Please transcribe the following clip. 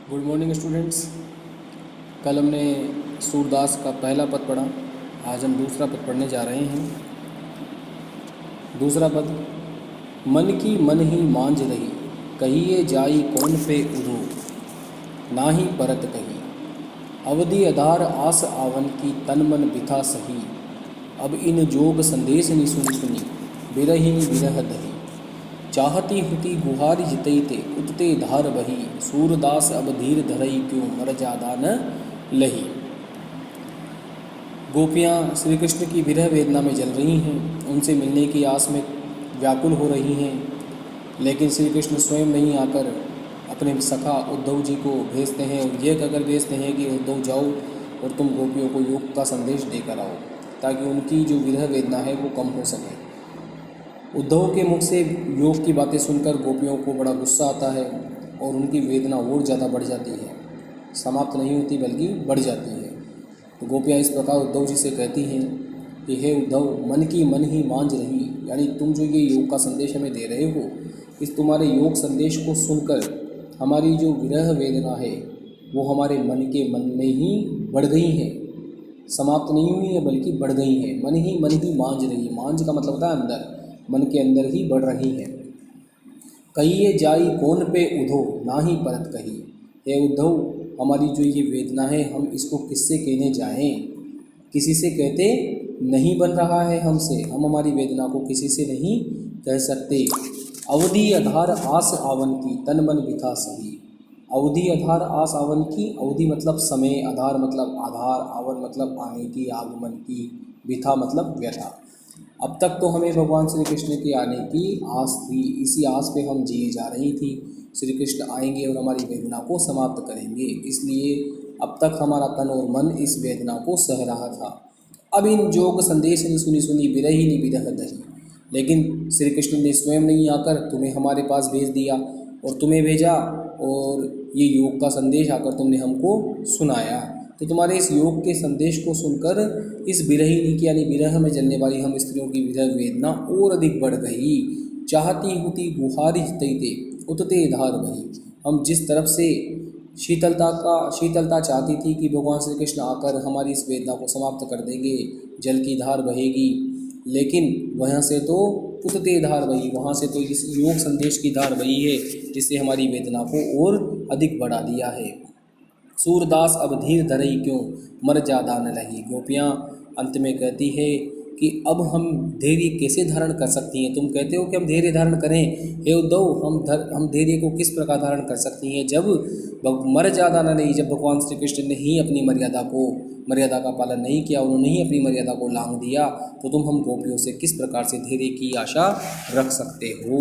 Good morning students. कल हमने सूरदास का पहला पद पढ़ा। आज हम दूसरा पद पढ़ने जा रहे हैं। दूसरा पद, मन की मन ही मांझ रही, कहिए जाई कौन पे उधो, नाही परत कही। अवधि आधार आस आवन की, तन मन बिथा सही। अब इन जोग संदेश नि सुनी सुनी, बिरहिनी बिरह दही। चाहती हुती गुहारी जितैते, उतते धार बही। सूरदास अब धीर धरई, क्यों मर जादा न लही। गोपियाँ श्री कृष्ण की विरह वेदना में जल रही हैं, उनसे मिलने की आस में व्याकुल हो रही हैं, लेकिन श्री कृष्ण स्वयं नहीं आकर अपने सखा उद्धव जी को भेजते हैं और ये कहकर भेजते हैं कि उद्धव जाओ और तुम गोपियों को योग का संदेश देकर आओ, ताकि उनकी जो विरह वेदना है वो कम हो सके। उद्धव के मुख से योग की बातें सुनकर गोपियों को बड़ा गुस्सा आता है और उनकी वेदना और ज़्यादा बढ़ जाती है, समाप्त नहीं होती बल्कि बढ़ जाती है। तो गोपियाँ इस प्रकार उद्धव जी से कहती हैं कि हे उद्धव, मन की मन ही मांझ रही, यानी तुम जो ये योग का संदेश हमें दे रहे हो, इस तुम्हारे योग संदेश को सुनकर हमारी जो विरह वेदना है वो हमारे मन के मन में ही बढ़ गई है, समाप्त नहीं हुई है बल्कि बढ़ गई है। मन ही मांझ रही, मांझ का मतलब होता है अंदर, मन के अंदर ही बढ़ रही है। कहिए जाई कौन पे उधो, ना ही परत कही। हे उद्धव, हमारी जो ये वेदना है हम इसको किससे कहने जाएं, किसी से कहते नहीं बन रहा है हमसे, हम हमारी वेदना को किसी से नहीं कह सकते। अवधि आधार आस आवन की, तन मन बिथा सही। अवधि आधार आस आवन की, अवधि मतलब समय, आधार मतलब आधार, आवन मतलब आने की, आगमन की, बिथा मतलब व्यथा। अब तक तो हमें भगवान श्री कृष्ण के आने की आस थी, इसी आस पे हम जिए जा रही थी। श्री कृष्ण आएंगे और हमारी वेदना को समाप्त करेंगे, इसलिए अब तक हमारा तन और मन इस वेदना को सह रहा था। अब इन जोग संदेश ने सुनी सुनी, बिरहिनी बिरह दही। लेकिन श्री कृष्ण ने स्वयं नहीं आकर तुम्हें हमारे पास भेज दिया और तुम्हें भेजा, और ये योग का संदेश आकर तुमने हमको सुनाया। तो तुम्हारे इस योग के संदेश को सुनकर इस बिरहिनी की यानी विरह में जलने वाली हम स्त्रियों की विरह वेदना और अधिक बढ़ गई। चाहती हुती गुहारी तैते, उतते धार बही। हम जिस तरफ से शीतलता चाहती थी कि भगवान श्री कृष्ण आकर हमारी इस वेदना को समाप्त कर देंगे, जल की धार बहेगी, लेकिन वहाँ से तो उतते धार बही, वहाँ से तो इस योग संदेश की धार बही है, जिससे हमारी वेदना को और अधिक बढ़ा दिया है। सूरदास अब धीर धरई, क्यों मर जादा न लही। गोपियाँ अंत में कहती है कि अब हम धैर्य कैसे धारण कर सकती हैं। तुम कहते हो कि हम धैर्य धारण करें, हे उद्धव, हम धैर्य को किस प्रकार धारण कर सकती हैं जब मर जादा न लही, जब भगवान श्री कृष्ण ने ही अपनी मर्यादा का पालन नहीं किया, उन्होंने ही अपनी मर्यादा को लांघ दिया, तो तुम हम गोपियों से किस प्रकार से धैर्य की आशा रख सकते हो।